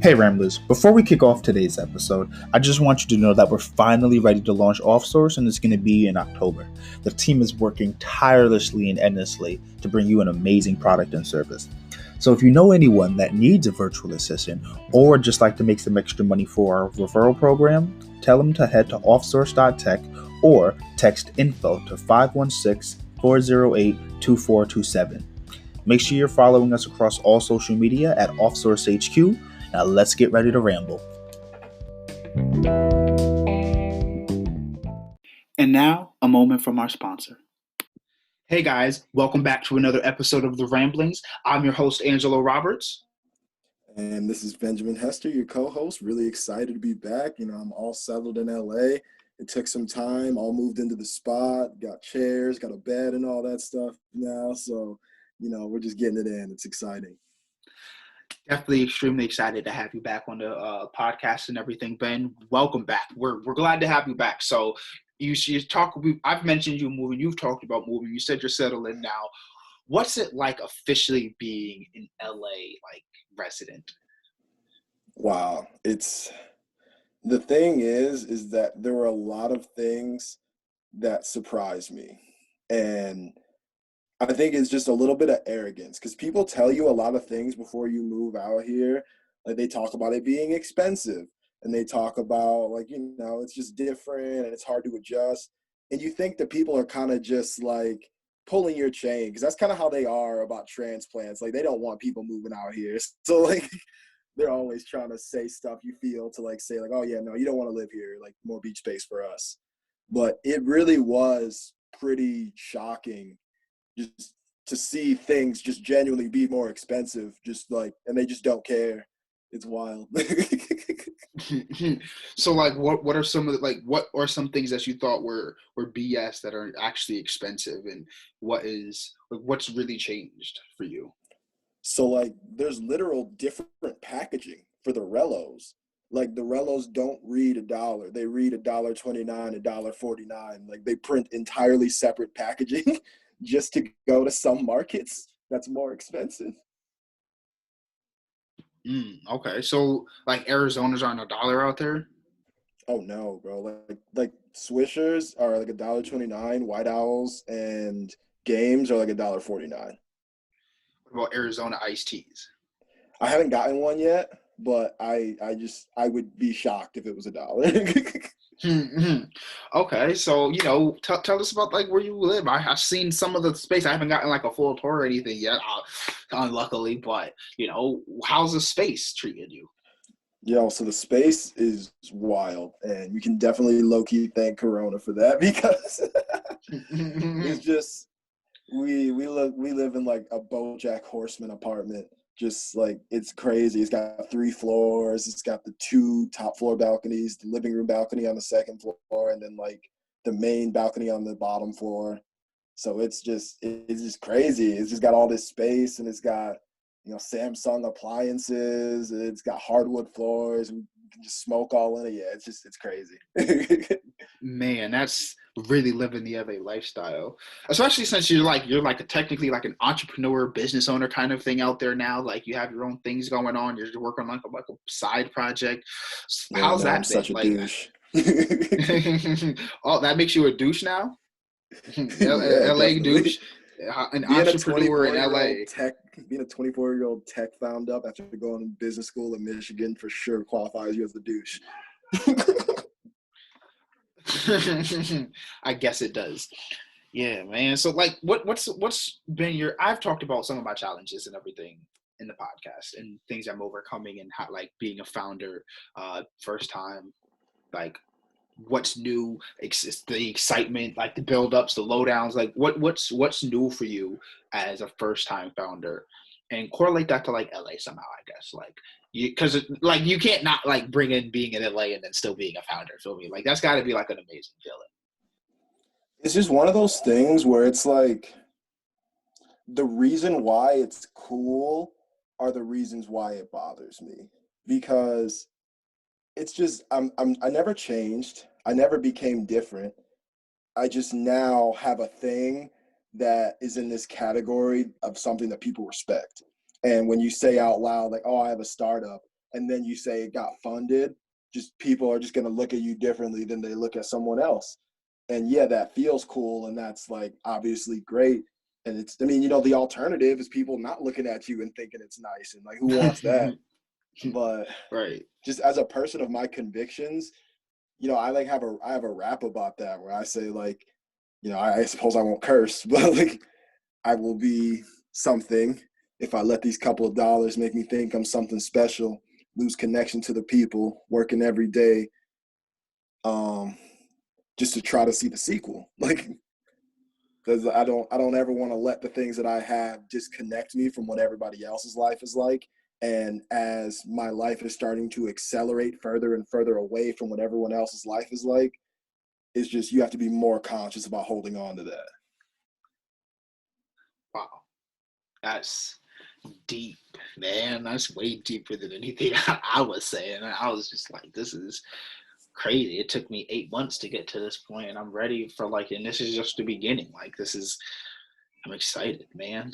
Hey Ramblers, before we kick off today's episode, I just want you to know that we're finally ready to launch OffSource and it's going to be in October. The team is working tirelessly and endlessly to bring you an amazing product and service. So if you know anyone that needs a virtual assistant or just like to make some extra money for our referral program, tell them to head to offsource.tech or text info to 516-408-2427. Make sure you're following us across all social media at OffSourceHQ. Now let's get ready to ramble. And now, a moment from our sponsor. Hey guys, welcome back to another episode of The Ramblings. I'm your host, Angelo Roberts. And this is Benjamin Hester, your co-host. Really excited to be back. I'm all settled in LA. It took some time, all moved into the spot, got chairs, got a bed and all that stuff now. So, we're just getting it in. It's exciting. Definitely extremely excited to have you back on the podcast and everything, Ben. Welcome back. We're glad to have you back. So I've mentioned you moving. You've talked about moving. You said you're settled in now. What's it like officially being an LA resident? Wow. The thing is that there were a lot of things that surprised me. And I think it's just a little bit of arrogance because people tell you a lot of things before you move out here. Like they talk about it being expensive and they talk about it's just different and it's hard to adjust. And you think that people are kind of just like pulling your chain because that's kind of how they are about transplants. Like they don't want people moving out here. So they're always trying to say stuff you feel to say oh yeah, no, you don't want to live here. Like more beach space for us. But it really was pretty shocking just to see things just genuinely be more expensive, and they just don't care. It's wild. So what are some of what are some things that you thought were BS that are actually expensive, and what's really changed for you? So there's literal different packaging for the Rellos. Like the Rellos don't read $1. They read $1.29, $1.49. Like they print entirely separate packaging just to go to some markets that's more expensive. Okay, so Arizona's aren't $1 out there? Oh no, bro! Like Swishers are like $1.29. White Owls and Games are like $1.49. What about Arizona iced teas? I haven't gotten one yet, but I would be shocked if it was $1. Okay, so tell us about where you live. I've seen some of the space. I haven't gotten a full tour or anything yet, unluckily. But how's the space treating you? So the space is wild, and you can definitely low key thank Corona for that because it's just we live in a BoJack Horseman apartment. Just it's crazy. It's got 3 floors. It's got the 2 top floor balconies, the living room balcony on the second floor, and then the main balcony on the bottom floor. So it's just crazy. It's just got all this space, and it's got Samsung appliances. It's got hardwood floors. And you can just smoke all in it. Yeah, it's crazy. Man, that's really living the LA lifestyle, especially since you're technically an entrepreneur, business owner kind of thing out there now. You have your own things going on. You're working on a side project. How's that? I'm such a douche. Oh, that makes you a douche now? Yeah, LA definitely. douche, an entrepreneur in LA. Being a 24-year-old tech found up after going to business school in Michigan for sure qualifies you as a douche. I guess it does. Yeah, man. So what's been I've talked about some of my challenges and everything in the podcast and things I'm overcoming and how being a founder, first time, what's new, the excitement, the build-ups, the lowdowns, what's new for you as a first-time founder, and correlate that to LA somehow, I guess, because you can't not bring in being in LA and then still being a founder. Feel me? That's got to be an amazing feeling. It's just one of those things where it's the reason why it's cool are the reasons why it bothers me, because it's just I never changed. I never became different. I just now have a thing that is in this category of something that people respect. And when you say out loud, oh, I have a startup, and then you say it got funded, just people are just going to look at you differently than they look at someone else. And yeah, that feels cool, and that's like obviously great. And it's, I mean, you know, the alternative is people not looking at you and thinking it's nice, and like, who wants that? But Right. just as a person of my convictions, you know, I have a rap about that where I say like, you know, I suppose I won't curse, but like, I will be something if I let these couple of dollars make me think I'm something special, lose connection to the people, working every day, just to try to see the sequel. Like, because I don't ever want to let the things that I have disconnect me from what everybody else's life is like. And as my life is starting to accelerate further and further away from what everyone else's life is like, it's just, you have to be more conscious about holding on to that. Wow. That's deep, man. That's way deeper than anything I was saying. I was just like, this is crazy. It took me 8 months to get to this point, and I'm ready for like, and this is just the beginning. Like, I'm excited, man.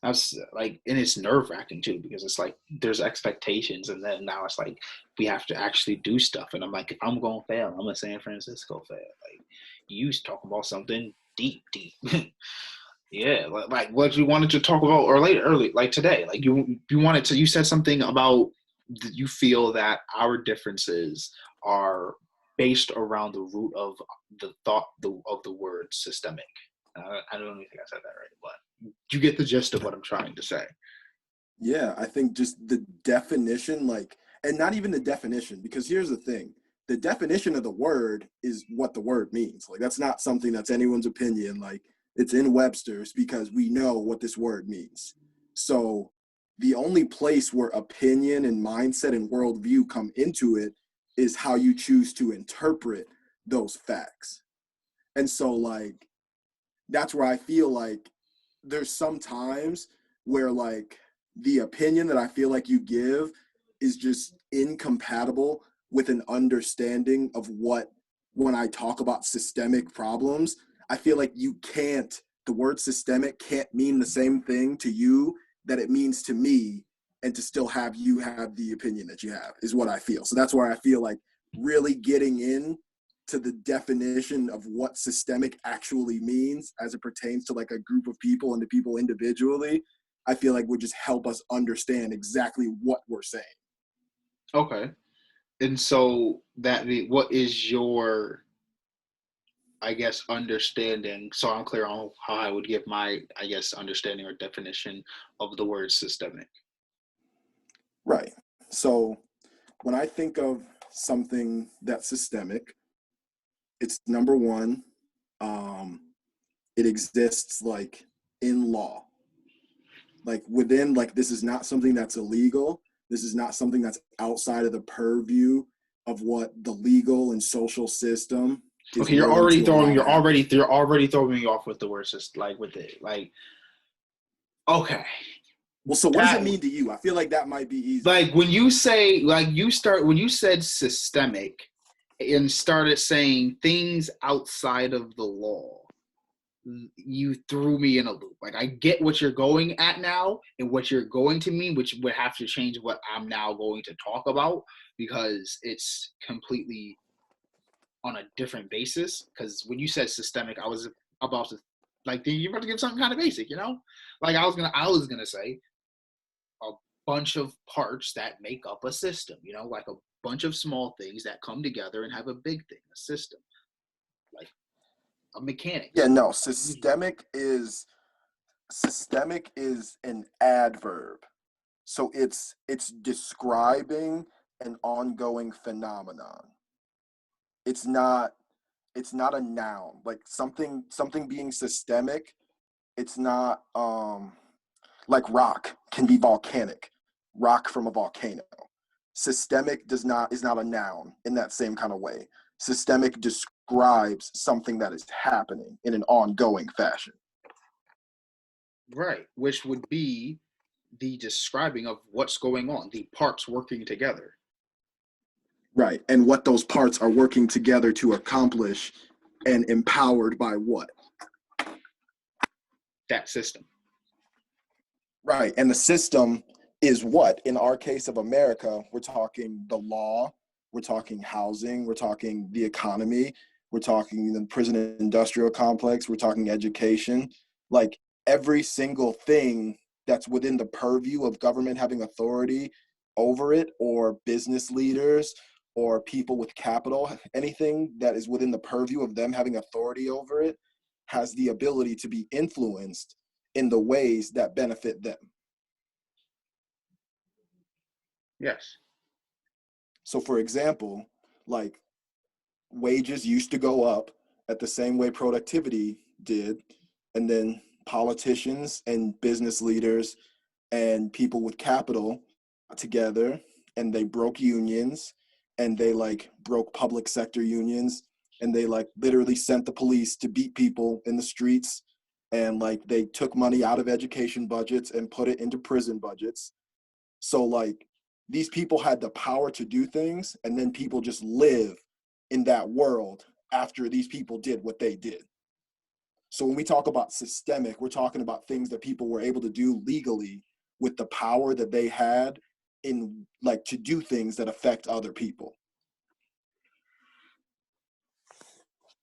That's like, and it's nerve wracking too, because it's like there's expectations, and then now it's like we have to actually do stuff. And I'm like, if I'm gonna fail, I'm a San Francisco fail. Like, you talking about something deep, deep. Yeah, like what you wanted to talk about early, like today. Like you said something about you feel that our differences are based around the root of the thought of the word systemic. I don't think I said that right, but you get the gist of what I'm trying to say. Yeah, I think just the definition, like, and not even the definition, because here's the thing. The definition of the word is what the word means. Like, that's not something that's anyone's opinion. Like, it's in Webster's because we know what this word means. So the only place where opinion and mindset and worldview come into it is how you choose to interpret those facts. And so, like, that's where I feel like there's some times where like the opinion that I feel like you give is just incompatible with an understanding of what, when I talk about systemic problems, I feel like the word systemic can't mean the same thing to you that it means to me, and to still have you have the opinion that you have is what I feel. So that's where I feel like really getting in to the definition of what systemic actually means as it pertains to like a group of people and to people individually, I feel like would just help us understand exactly what we're saying. Okay, and so what is your, I guess, understanding? So I'm clear on how I would give my, I guess, understanding or definition of the word systemic. Right. So when I think of something that's systemic, it's number one, it exists like in law, like within, like, this is not something that's illegal. This is not something that's outside of the purview of what the legal and social system is Okay, willing to allow to happen. you're already throwing me off with the word just like with it. Like, okay. Well, so what does it That, mean to you? I feel like that might be easy. like when you say, like when you said systemic and started saying things outside of the law, you threw me in a loop. Like, I get what you're going at now and what you're going to mean, which would have to change what I'm now going to talk about, because it's completely on a different basis. Because when you said systemic, I was about to, like, you're about to give something kind of basic, you know? Like, I was gonna say a bunch of parts that make up a system, you know, like a bunch of small things that come together and have a big thing, a system, like a Yeah, mechanics. no, systemic is an adverb. So it's describing an ongoing phenomenon. It's not it's not a noun. Like something being systemic, it's not like rock can be volcanic. Rock from a volcano. Systemic is not a noun in that same kind of way. Systemic describes something that is happening in an ongoing fashion. Right, which would be the describing of what's going on, the parts working together. Right. And what those parts are working together to accomplish, and empowered by what? That system. Right. And the system is what? In our case of America, we're talking the law, we're talking housing, we're talking the economy, we're talking the prison industrial complex, we're talking education. Like every single thing that's within the purview of government having authority over it, or business leaders, or people with capital, anything that is within the purview of them having authority over it, has the ability to be influenced in the ways that benefit them. Yes. So for example, like wages used to go up at the same way productivity did, and then politicians and business leaders and people with capital together, and they broke unions, and they like broke public sector unions, and they like literally sent the police to beat people in the streets, and like they took money out of education budgets and put it into prison budgets. So like these people had the power to do things, and then people just live in that world after these people did what they did. So when we talk about systemic, we're talking about things that people were able to do legally with the power that they had in like to do things that affect other people.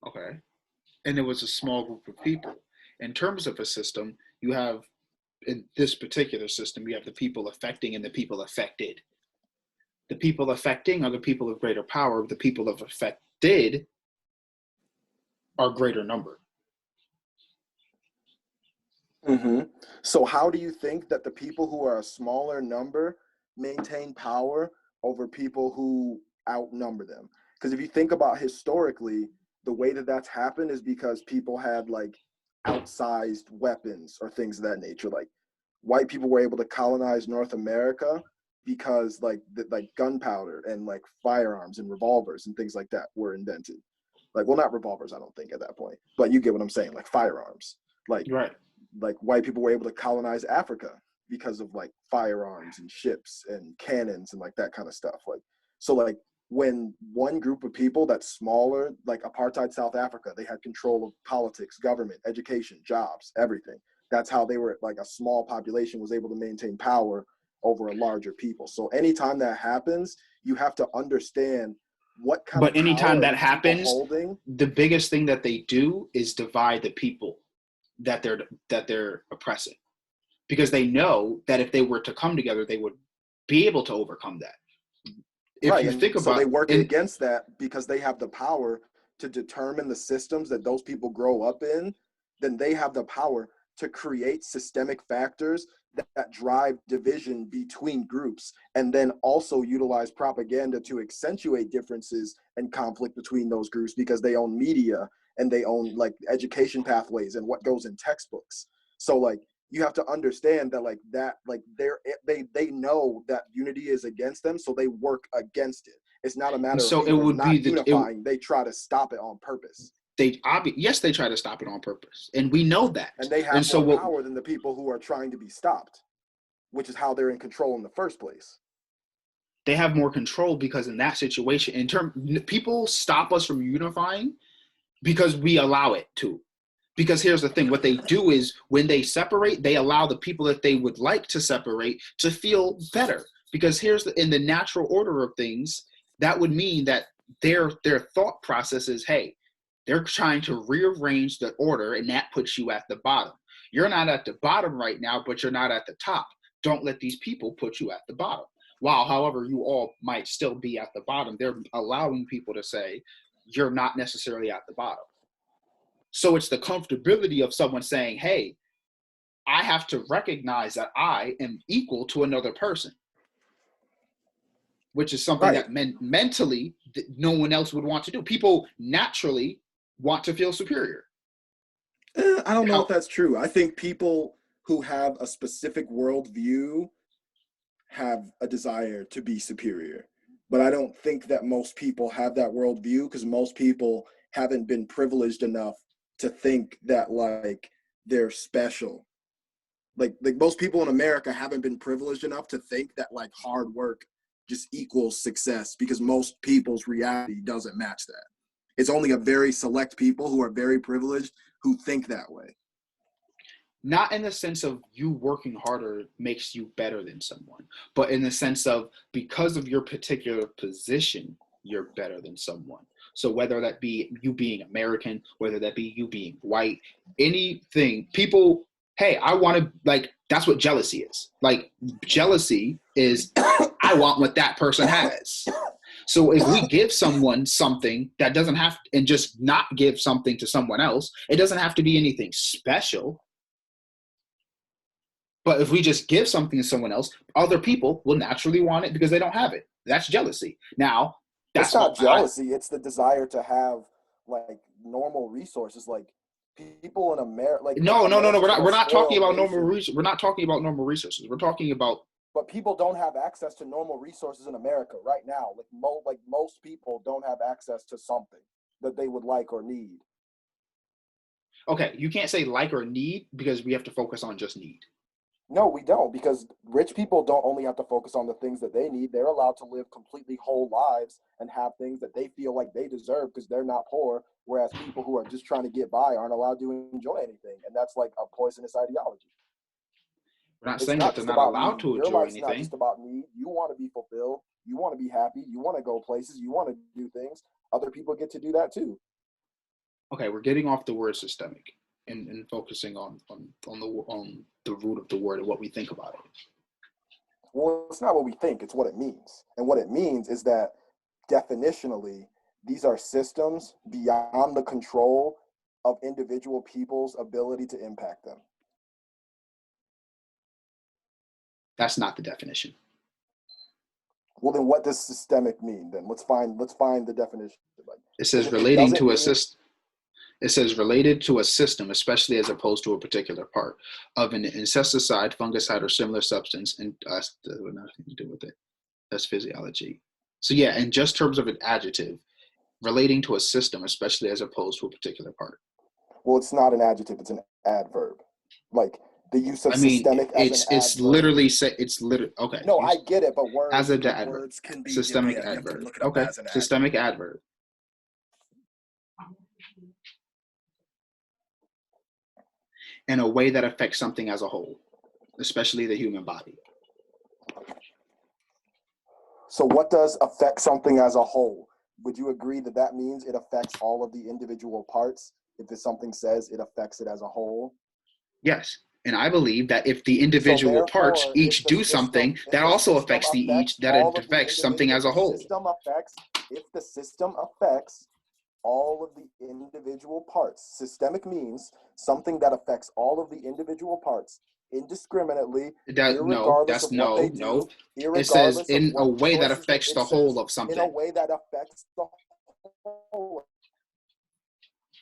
Okay. And it was a small group of people. In terms of a system, you have, in this particular system, you have the people affecting and the people affected. The people affecting are the people of greater power. The people of affected are greater number. Mm-hmm. So how do you think that the people who are a smaller number maintain power over people who outnumber them? Because if you think about historically, the way that that's happened is because people had like outsized weapons or things of that nature. Like white people were able to colonize North America because like gunpowder and like firearms and revolvers and things like that were invented. Like, well, not revolvers, I don't think at that point, but you get what I'm saying, like firearms. Like Right. like white people were able to colonize Africa because of like firearms and ships and cannons and like that kind of stuff. Like, so like when one group of people that's smaller, like apartheid South Africa, they had control of politics, government, education, jobs, everything. That's how they were, like a small population was able to maintain power over a larger people. So anytime that happens, you have to understand what kind But of power anytime are that these people happens, holding. the biggest thing that they do is divide the people that they're oppressing, because they know that if they were to come together, they would be able to overcome that. If Right. you And think so they about, work and against that because they have the power to determine the systems that those people grow up in. Then they have the power to create systemic factors that drive division between groups, and then also utilize propaganda to accentuate differences and conflict between those groups because they own media and they own like education pathways and what goes in textbooks. So like you have to understand that like that like they know that unity is against them, so they work against it. It's not a matter of so it even would be not unifying, they try to stop it on purpose, yes, they try to stop it on purpose, and we know that. and they And have so more what power than the people who are trying to be stopped, which is how they're in control in the first place. they have more control, because in that situation, in term people stop us from unifying because we allow it to. Because here's the thing, what they do is when they separate, they allow the people that they would like to separate to feel better. Because in the natural order of things, that would mean that their thought process is, hey, they're trying to rearrange the order, and that puts you at the bottom. You're not at the bottom right now, but you're not at the top. Don't let these people put you at the bottom. While, however, you all might still be at the bottom, they're allowing people to say you're not necessarily at the bottom. So it's the comfortability of someone saying, hey, I have to recognize that I am equal to another person, which is something Right. that mentally no one else would want to do. People naturally want to feel superior. I don't know if How, that's true. I think people who have a specific worldview have a desire to be superior, but I don't think that most people have that worldview because most people haven't been privileged enough to think that like they're special. Like most people in America haven't been privileged enough to think that like hard work just equals success, because most people's reality doesn't match that. It's only a very select people who are very privileged who think that way. not in the sense of you working harder makes you better than someone, but in the sense of because of your particular position, you're better than someone. So whether that be you being American, whether that be you being white, anything, people, hey, I want to, like, that's what jealousy is. Like, jealousy is, I want what that person has. So if we give someone something that doesn't have, and just not give something to someone else, it doesn't have to be anything special. But if we just give something to someone else, other people will naturally want it because they don't have it. That's jealousy. Now, It's that's not what jealousy. It's the desire to have like normal resources. Like people in America, like no, no, no, no. America's We're not talking spoiled about normal nation, resources. We're not talking about normal resources. We're talking about, but people don't have access to normal resources in America right now. Like most people don't have access to something that they would like or need. okay, you can't say like or need because we have to focus on just need. No, we don't, because rich people don't only have to focus on the things that they need. They're allowed to live completely whole lives and have things that they feel like they deserve because they're not poor, whereas people who are just trying to get by aren't allowed to enjoy anything. And that's like a poisonous ideology. We're not It's saying that not they're just not about allowed need. to Your enjoy life's not just anything. about need. You want to be fulfilled. You want to be happy. You want to go places. You want to do things. Other people get to do that too. Okay, we're getting off the word systemic and focusing on the root of the word and what we think about it. Well, it's not what we think, it's what it means. And what it means is that definitionally, these are systems beyond the control of individual people's ability to impact them. That's not the definition. Well, then what does systemic mean? Then let's find the definition. It says It relating doesn't to a mean system. It says related to a system, especially as opposed to a particular part of an insecticide, fungicide, or similar substance, and nothing to do with it. That's physiology. So yeah, in just terms of an adjective, relating to a system, especially as opposed to a particular part. well, it's not an adjective, it's an adverb. Like the use of I mean, systemic as an it's adverb. literally say it's literally okay. No, I get it, but words as a adverb. words can be Systemic yeah, you have to adverb. look it up Okay, as an systemic adverb. adverb. In a way that affects something as a whole, especially the human body. So what does affect something as a whole? Would you agree that that means it affects all of the individual parts? If it's something says it affects it as a whole? Yes. And I believe that if the So individual parts therefore, if each the do system, something, if that the also system affects the each, that all it of the affects something individual, as a whole. if the system affects all of the individual parts, systemic means something that affects all of the individual parts indiscriminately, irregardless of what they do, It says irregardless of in a what way that choices they, affects it the whole says of something. in a way that affects the whole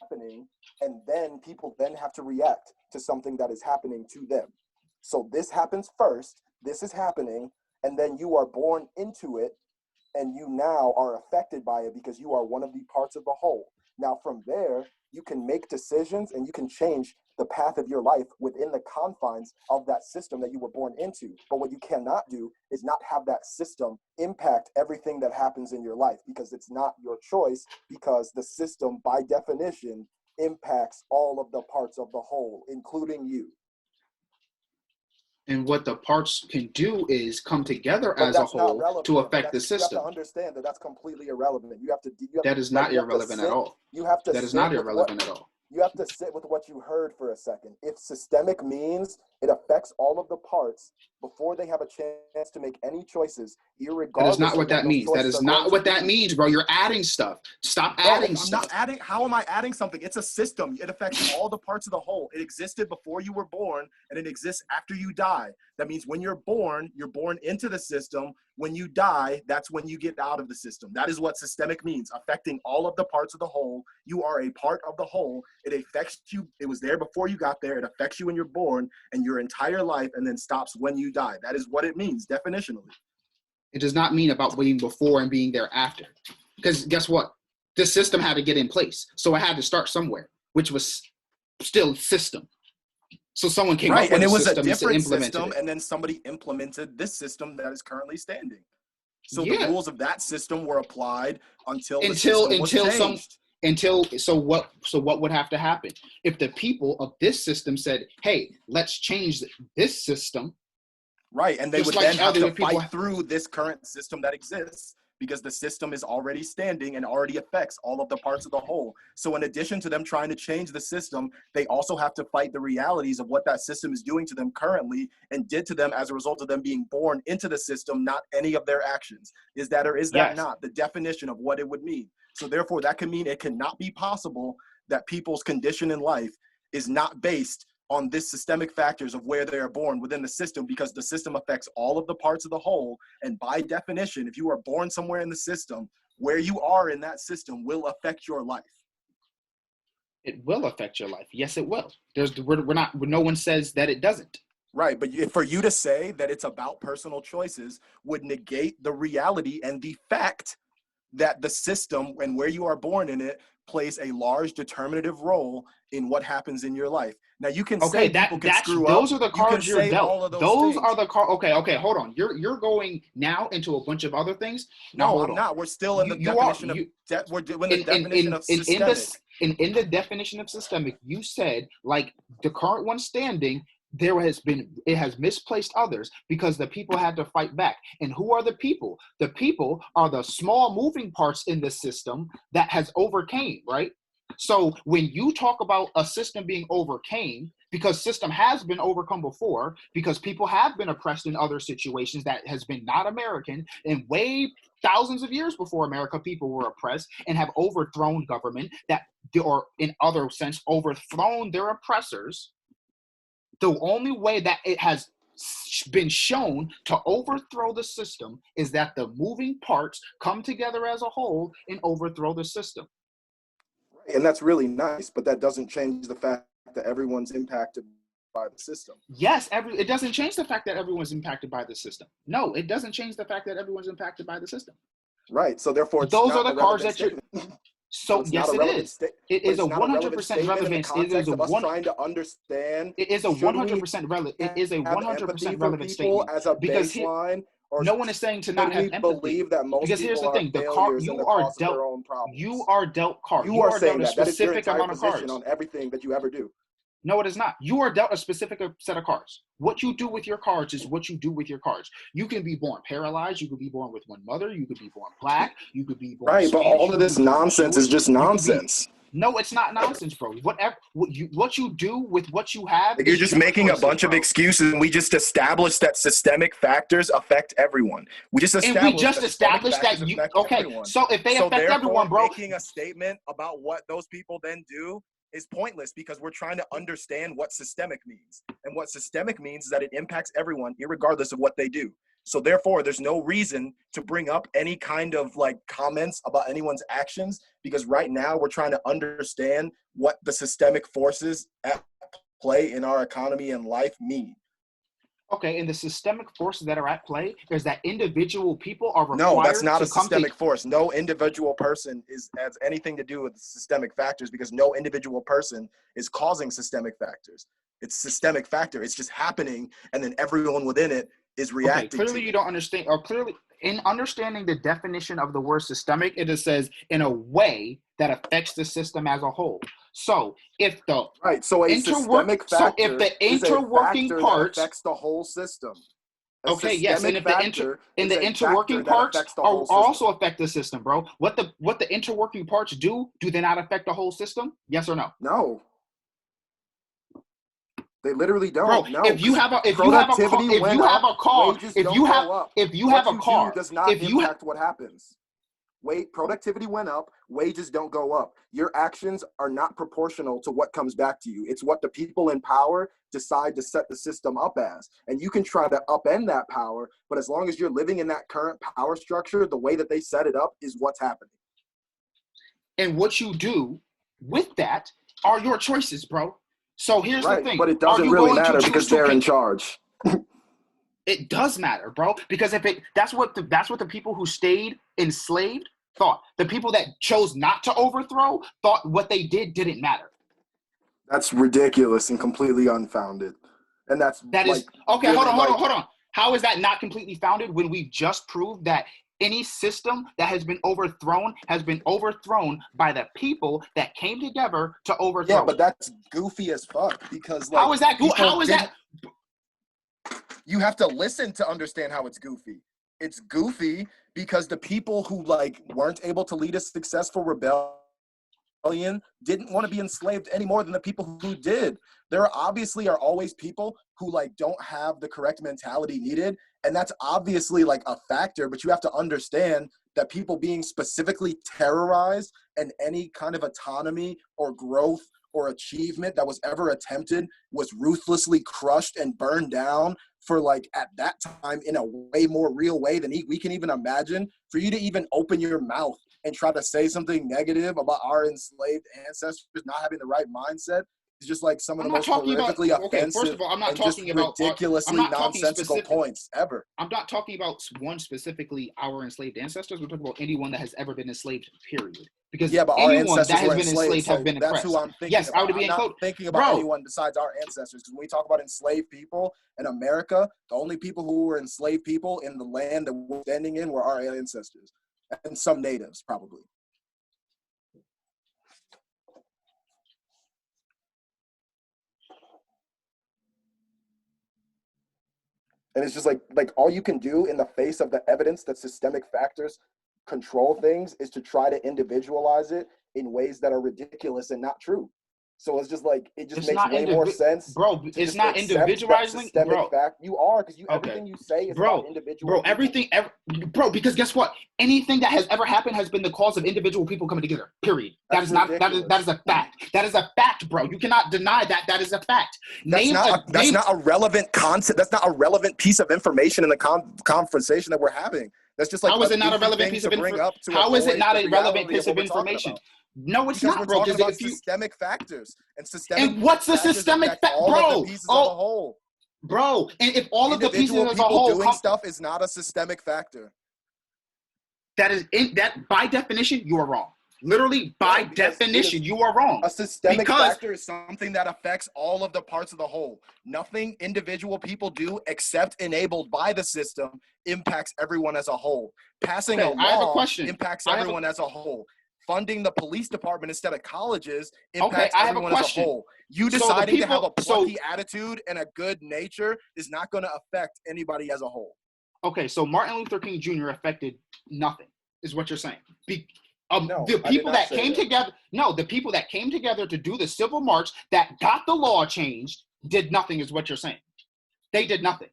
happening, and then people then have to react to something that is happening to them. So this happens first, this is happening, and then you are born into it, and you now are affected by it because you are one of the parts of the whole. Now from there, you can make decisions and you can change the path of your life within the confines of that system that you were born into. But what you cannot do is not have that system impact everything that happens in your life, because it's not your choice, because the system by definition impacts all of the parts of the whole, including you. And what the parts can do is come together But as a that's not whole relevant. to affect the You have system. to understand that that's completely irrelevant. You have to That is not irrelevant at all. You have to That is sit not with irrelevant at all. you have to sit with what you heard for a second. If systemic means it affects all of the parts before they have a chance to make any choices, irregardless That is not of what that those means. That choices is are going not to what that be. means, bro. You're adding stuff. Stop Bro, adding I'm stuff. not adding. How am I adding something? It's a system. It affects all the parts of the whole. It existed before you were born, and it exists after you die. That means when you're born into the system. When you die, that's when you get out of the system. That is what systemic means, affecting all of the parts of the whole. You are a part of the whole. It affects you. It was there before you got there. It affects you when you're born and your entire life, and then stops when you die. That is what it means, definitionally. It does not mean about being before and being there after. Because guess what? This system had to get in place. So it had to start somewhere, which was still system. So someone came up with and it was a system different and system, it. and then somebody implemented this system that is currently standing. So Yeah. the rules of that system were applied until some What would have to happen if the people of this system said, hey, let's change this system? Right, and they Just would like then have other to people. fight through this current system that exists because the system is already standing and already affects all of the parts of the whole. So in addition to them trying to change the system, they also have to fight the realities of what that system is doing to them currently and did to them as a result of them being born into the system, not any of their actions. Is that or is that Yes. not the definition of what it would mean? So therefore, that can mean it cannot be possible that people's condition in life is not based on this systemic factors of where they are born within the system, because the system affects all of the parts of the whole. And by definition, if you are born somewhere in the system, where you are in that system will affect your life. It will affect your life. Yes, it will. No one says that it doesn't. Right, but for you to say that it's about personal choices would negate the reality and the fact that the system and where you are born in it plays a large determinative role in what happens in your life. Now you can say people can screw up. Those are the cards you're dealt. All of those are the cards. Okay, hold on. You're going now into a bunch of other things. No, I'm not. We're still in the definition of we're doing the definition of systemic. In the definition of systemic, you said like the current one standing, it has misplaced others because the people had to fight back. And who are the people? The people are the small moving parts in the system that has overcame, right? So when you talk about a system being overcame, because system has been overcome before, because people have been oppressed in other situations that has been not American, and way thousands of years before America, people were oppressed and have overthrown government or in other sense, overthrown their oppressors. The only way that it has been shown to overthrow the system is that the moving parts come together as a whole and overthrow the system. And that's really nice, but that doesn't change the fact that everyone's impacted by the system. Yes, it doesn't change the fact that everyone's impacted by the system. No, it doesn't change the fact that everyone's impacted by the system. Right. So therefore, those are the cards that you're. So yes, it is. It is a 100% relevance. It is a trying to understand. It is a 100% relevant. It is a 100% relevant statement as a baseline. No one is saying to not have empathy. Believe that most because here's the thing: you are dealt cards. You are saying that is your entire position on everything that you ever do. No, it is not. You are dealt a specific set of cards. What you do with your cards is what you do with your cards. You can be born paralyzed. You could be born with one mother. You could be born black. You could be born Spanish, but all of this nonsense is just nonsense. No, it's not nonsense, bro. What you do with what you have. You're just making a bunch of excuses, and we just established that systemic factors affect everyone. We just established that you okay. Everyone. So if they affect everyone, bro, making a statement about what those people then do is pointless because we're trying to understand what systemic means. And what systemic means is that it impacts everyone irregardless of what they do. So therefore, there's no reason to bring up any kind of like comments about anyone's actions because right now we're trying to understand what the systemic forces at play in our economy and life mean. Okay, and the systemic forces that are at play is that individual people are required to No, that's not a systemic force. No individual person has anything to do with systemic factors because no individual person is causing systemic factors. It's systemic factor. It's just happening, and then everyone within it is reacting. Okay, clearly you don't understand, or clearly in understanding the definition of the word systemic, it just says in a way that affects the system as a whole. So if the systemic factor if the interworking parts affects the whole system. Okay, yes, and if the interworking parts also affect the system, bro. What the interworking parts do they not affect the whole system? Yes or no? No. They literally don't. Bro, no. If you have a car, does not impact what happens. Productivity went up, wages don't go up. Your actions are not proportional to what comes back to you. It's what the people in power decide to set the system up as. And you can try to upend that power, but as long as you're living in that current power structure, the way that they set it up is what's happening. And what you do with that are your choices, bro. So here's the thing. But it doesn't really matter because they're in charge. It does matter, bro. Because that's what the people who stayed enslaved thought. The people that chose not to overthrow thought what they did didn't matter. That's ridiculous and completely unfounded. And that is okay. Hold on. How is that not completely founded when we just proved that Any system that has been overthrown by the people that came together to overthrow. Yeah, but that's goofy as fuck because like how is that goofy? How is that? You have to listen to understand how it's goofy. It's goofy because the people who like weren't able to lead a successful rebellion didn't want to be enslaved any more than the people who did. There obviously are always people who like don't have the correct mentality needed, and that's obviously like a factor, but you have to understand that people being specifically terrorized and any kind of autonomy or growth or achievement that was ever attempted was ruthlessly crushed and burned down for like at that time in a way more real way than we can even imagine. For you to even open your mouth and try to say something negative about our enslaved ancestors not having the right mindset is just like some of the most horrifically offensive first of all, I'm not talking about ridiculously nonsensical points ever. I'm not talking about one specifically our enslaved ancestors. We're talking about anyone that has ever been enslaved, period. Because yeah, but our ancestors that has been enslaved have been that's oppressed. who I'm thinking yes, about. I would be not thinking about anyone besides our ancestors. Because when we talk about enslaved people in America, the only people who were enslaved people in the land that we're standing in were our ancestors. And some natives, probably. And it's just like all you can do in the face of the evidence that systemic factors control things is to try to individualize it in ways that are ridiculous and not true. So it's just like it just makes way more sense, bro. It's not individualizing, bro. You are because everything you say is about individual. Bro. Because guess what? Anything that has ever happened has been the cause of individual people coming together. Period. That is a fact. That is a fact, bro. You cannot deny that. That is a fact. That's not a relevant concept. That's not a relevant piece of information in the conversation that we're having. That's just like how is it not a relevant piece of information? How is it not a relevant piece of information? No, it's not, bro. We're talking about systemic factors and systemic. And what's a systemic factor, bro? Bro, and if all of the pieces as a whole doing stuff is not a systemic factor. That by definition you are wrong. Literally, by definition, you are wrong. A systemic factor is something that affects all of the parts of the whole. Nothing individual people do except enabled by the system impacts everyone as a whole. Passing a law impacts everyone as a whole. Funding the police department instead of colleges impacts everyone as a whole. You deciding to have a plucky attitude and a good nature is not going to affect anybody as a whole. Okay, so Martin Luther King Jr. affected nothing, is what you're saying. No, the people that came together to do the civil march that got the law changed did nothing, is what you're saying. They did nothing.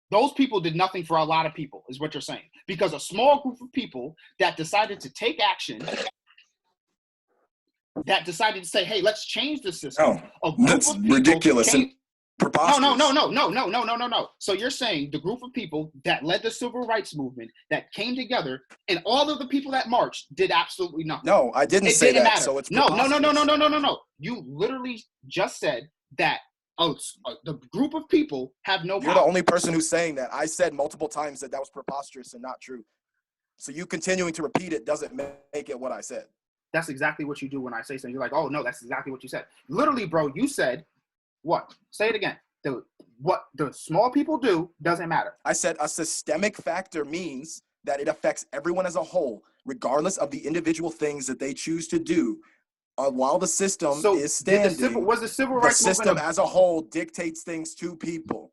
Those people did nothing for a lot of people, is what you're saying. Because a small group of people that decided to take action, that decided to say, hey, let's change the system. Oh, that's ridiculous and preposterous. No. So you're saying the group of people that led the civil rights movement, that came together, and all of the people that marched did absolutely nothing. No, I didn't say that. Matter. So it's no. You literally just said that the group of people have no power. You're the only person who's saying that. I said multiple times that was preposterous and not true. So you continuing to repeat it doesn't make it what I said. That's exactly what you do when I say something. You're like, oh, no, that's exactly what you said. Literally, bro, you said what? Say it again. What the small people do doesn't matter. I said a systemic factor means that it affects everyone as a whole, regardless of the individual things that they choose to do. While the system is standing, the civil rights system as a whole dictates things to people.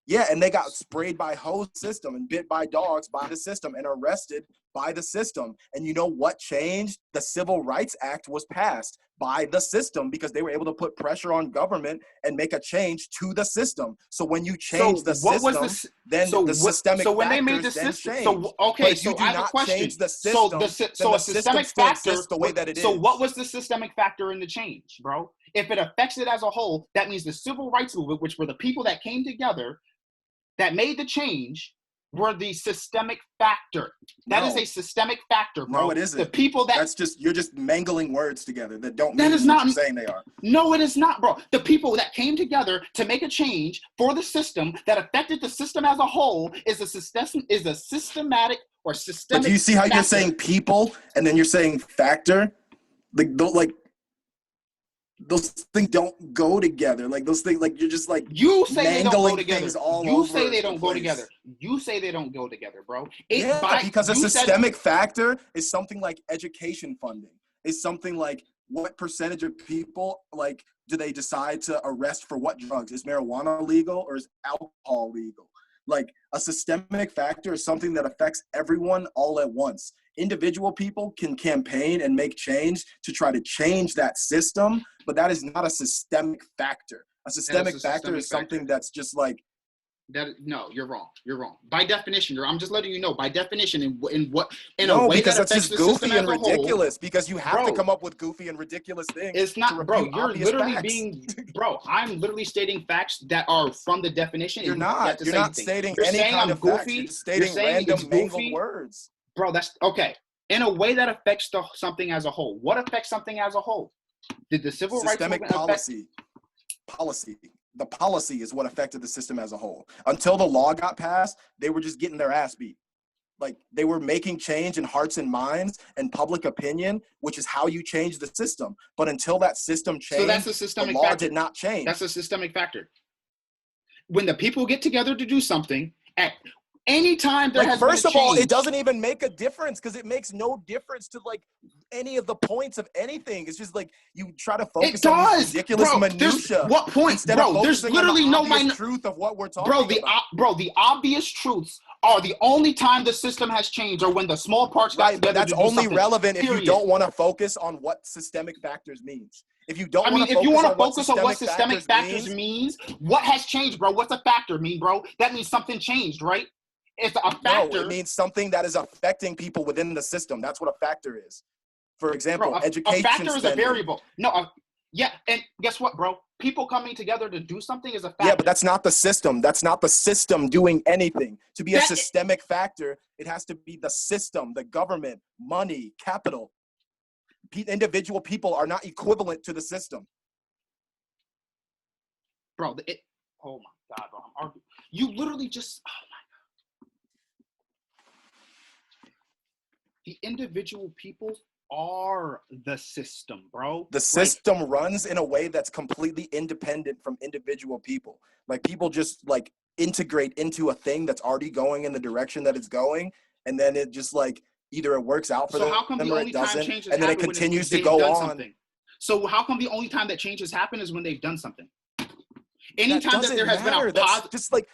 Yeah, and they got sprayed by hose system and bit by dogs by the system and arrested by the system. And you know what changed? The Civil Rights Act was passed by the system because they were able to put pressure on government and make a change to the system. So when you change the system, the systemic so when they made the system, I have a question. The system, so a systemic factor, the way that it is. So what was the systemic factor in the change, bro? If it affects it as a whole, that means the civil rights movement, which were the people that came together, that made the change, were the systemic factor. That is a systemic factor, bro. No, it isn't. The people you're just mangling words together that don't mean what you're saying they are. No, it is not, bro. The people that came together to make a change for the system that affected the system as a whole is a systematic or systemic. But do you see how factor. You're saying people and then you're saying factor? Like those things don't go together. Like those things, like you're just like you say they don't go together. You say they don't go together. You say they don't go together, bro. Because a systemic factor is something like education funding. Is something like what percentage of people like do they decide to arrest for what drugs? Is marijuana legal or is alcohol legal? Like a systemic factor is something that affects everyone all at once. Individual people can campaign and make change to try to change that system, but that is not a systemic factor. A systemic factor is something that's just like that. No, you're wrong. You're wrong. By definition, I'm just letting you know. By definition, in a way because that that's just goofy and ridiculous. Whole, because you have to come up with goofy and ridiculous things. It's not, bro. You're literally facts. bro. I'm literally stating facts that are from the definition. You're not. You're not stating any kind of facts. You're just stating random mangled words. Bro, that's okay. In a way that affects something as a whole. What affects something as a whole? Did the civil rights movement policy? The policy is what affected the system as a whole. Until the law got passed, they were just getting their ass beat. Like they were making change in hearts and minds and public opinion, which is how you change the system. But until that system changed, so that's a systemic the law factor. Did not change. That's a systemic factor. When the people get together to do something, at any time there has been a change. First of all, it doesn't even make a difference because it makes no difference to like any of the points of anything. It's just like you try to focus on these ridiculous minutia. What point, bro? There's literally no truth of what we're talking about. The obvious truths are the only time the system has changed or when the small parts got together. That's only relevant if you don't want to focus on what systemic factors means. If you don't want to focus on what systemic factors means, what has changed, bro? What's a factor mean, bro? That means something changed, right? It's a factor. No, it means something that is affecting people within the system. That's what a factor is. For example, education. A factor is a variable. No, yeah, and guess what, bro? People coming together to do something is a factor. Yeah, but that's not the system. That's not the system doing anything. To be a systemic factor, it has to be the system, the government, money, capital. Individual people are not equivalent to the system. Bro, oh my God, bro. I'm arguing. You literally just, oh my God. The individual people are the system, bro. The system runs in a way that's completely independent from individual people. Like people just like integrate into a thing that's already going in the direction that it's going, and then it just like either it works out for them or it doesn't, and then it continues to go on. So how come the only time that changes happen is when they've done something? Anytime that there has been a positive, just like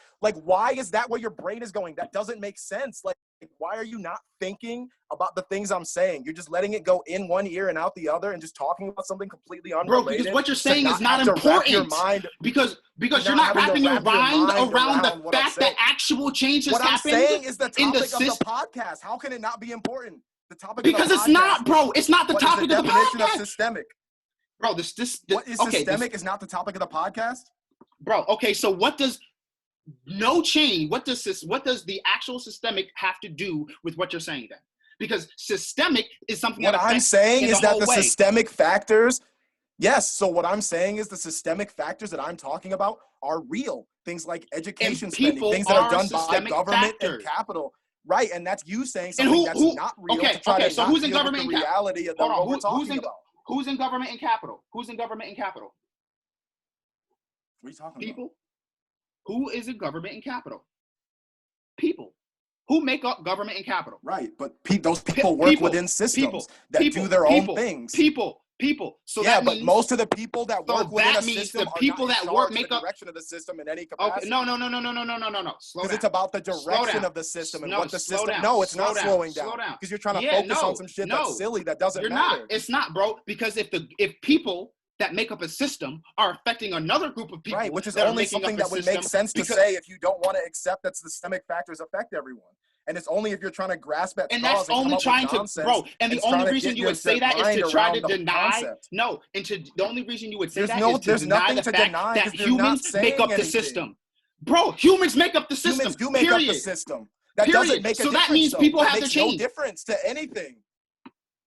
why is that where your brain is going? That doesn't make sense. Like why are you not thinking about the things I'm saying? You're just letting it go in one ear and out the other, and just talking about something completely unrelated. Bro, because what you're saying is not important. Because you're not wrapping your mind around the fact that actual change has happened. What I'm saying is the topic of the podcast. How can it not be important? The topic because it's not, bro. It's not the topic of the podcast. What is the definition of systemic? Bro, what is systemic is not the topic of the podcast? Bro, okay, so what does no change, what does the actual systemic have to do with what you're saying then? Because systemic is something what I'm saying is that the systemic factors, yes, so what I'm saying is the systemic factors that I'm talking about are real. Things like education spending, things that are done by government and capital. Right, and that's you saying something that's not real to try to who's in government and reality of what we're talking about. Who's in government and capital? Who's in government and capital? What are you talking People. Who is in government and capital? People. Who make up government and capital? Right, but those people work within systems that do their own things. People. So yeah, but most of the people that work within a system the people that work make up the direction of the system in any capacity. Okay, no. Slow down. Because it's about the direction of the system and what the system. No, it's not slowing down. Because you're trying to focus on some shit that's silly that doesn't matter. You're not. It's not, bro. Because if people that make up a system are affecting another group of people. Right, which is only something that would make sense to say if you don't want to accept that systemic factors affect everyone. And it's only if you're trying to grasp at and that's only trying to, bro. And the only reason you would say that is to try to deny. No, and the only reason you would say that is to deny the fact that humans make up the system. Bro, humans make up the system. Humans do make up the system. That doesn't make a difference. So that means people have to change. It makes no difference to anything.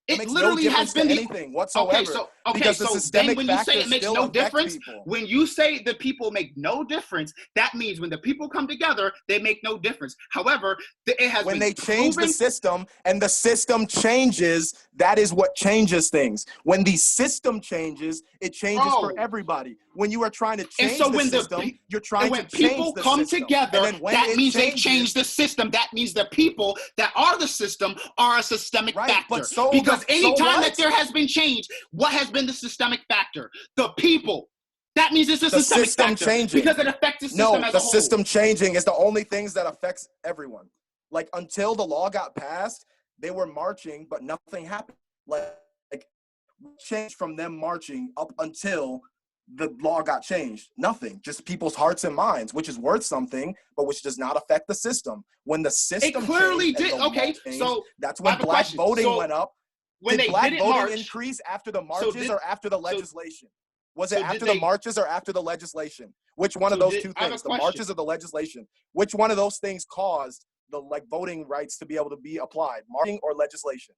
It literally has been anything whatsoever. Okay, because the so then systemic when you say factors it makes still no affect difference, people. when you say the people make no difference, that means when the people come together, they make no difference. However, it has When been they change the proven. system and the system changes, that is what changes things. When the system changes, it changes for Bro. everybody. When you are trying to And change so the when system, you're trying and to when change people the come system. together, And then when that it means they've changes, changed the system. That means the people that are the system are a systemic right, factor. but so Because anytime what? that there has been change, what has been the systemic factor? The people. That means it's a The systemic system factor changing. because it affects the system No, as the a whole. system changing is the only things that affects everyone. Like until the law got passed, they were marching, but nothing happened. Like changed from them marching up until the law got changed. Nothing. Just people's hearts and minds, which is worth something, but which does not affect the system. When the system It clearly changed and did. the law Okay, changed, so that's I when have a black question. voting So went up. when Did they black didn't voting march, increase after the marches or after the legislation? Was it so did after the they- marches or after the legislation? Which one of So those did- two I have a things, the question. marches or the legislation? Which one of those things caused the like voting rights to be able to be applied, marching or legislation?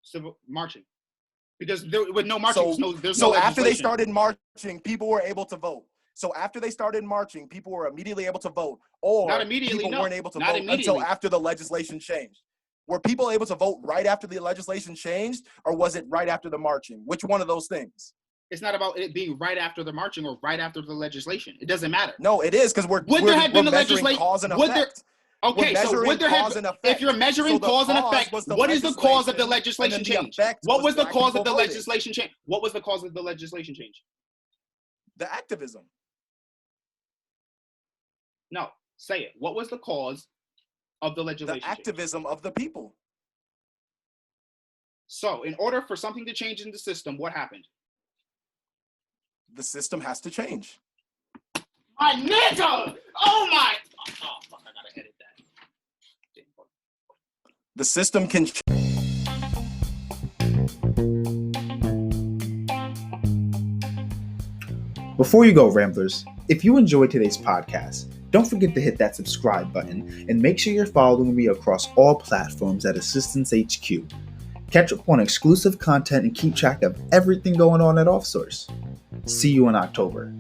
civil marching, because there, with no marching, there's no So after they legislation. started marching, people were able to vote. So after they started marching, people were immediately able to vote, or Not immediately, people no. weren't able to Not vote until immediately. after the legislation changed. Were people able to vote right after the legislation changed, or was it right after the marching? Which one of those things? It's not about it being right after the marching or right after the legislation. It doesn't matter. No, it is, because we're measuring cause and effect. Okay, so would there have, if you're measuring cause and effect, what is the cause of the legislation change? What was the cause of the legislation change? What was the cause of the legislation change? The activism. No, say it. What was the cause of the legislation The activism of the people. So in order for something to change in the system, what happened? The system has to change. My nigga! Oh my! Oh fuck! I gotta edit that. The system can change. Before you go, Ramblers, if you enjoyed today's podcast, don't forget to hit that subscribe button and make sure you're following me across all platforms at Assistance HQ. Catch up on exclusive content and keep track of everything going on at OffSource. See you in October.